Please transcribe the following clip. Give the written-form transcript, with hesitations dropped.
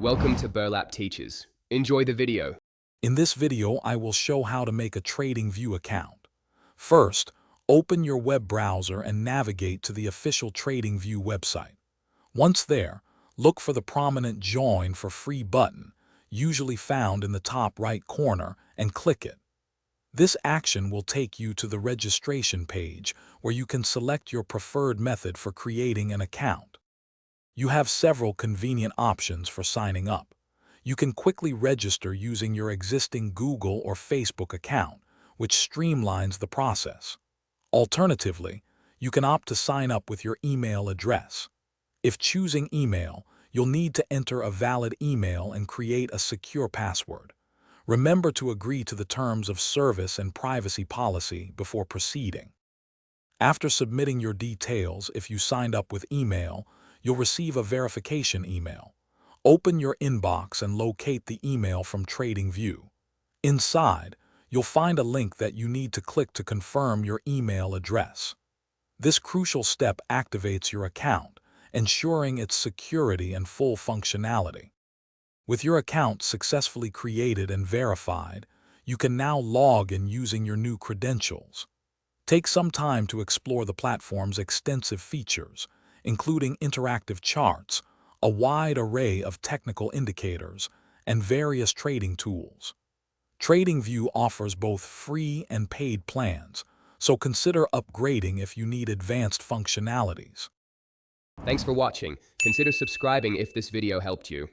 Welcome to Burlap Teachers. Enjoy the video. In this video, I will show how to make a TradingView account. First, open your web browser and navigate to the official TradingView website. Once there, look for the prominent Join for Free button, usually found in the top right corner, and click it. This action will take you to the registration page where you can select your preferred method for creating an account. You have several convenient options for signing up. You can quickly register using your existing Google or Facebook account, which streamlines the process. Alternatively, you can opt to sign up with your email address. If choosing email, you'll need to enter a valid email and create a secure password. Remember to agree to the terms of service and privacy policy before proceeding. After submitting your details, if you signed up with email, you'll receive a verification email. Open your inbox and locate the email from TradingView. Inside, you'll find a link that you need to click to confirm your email address. This crucial step activates your account, ensuring its security and full functionality. With your account successfully created and verified, you can now log in using your new credentials. Take some time to explore the platform's extensive features, including interactive charts, a wide array of technical indicators, and various trading tools. TradingView offers both free and paid plans, so consider upgrading if you need advanced functionalities. Thanks for watching. Consider subscribing if this video helped you.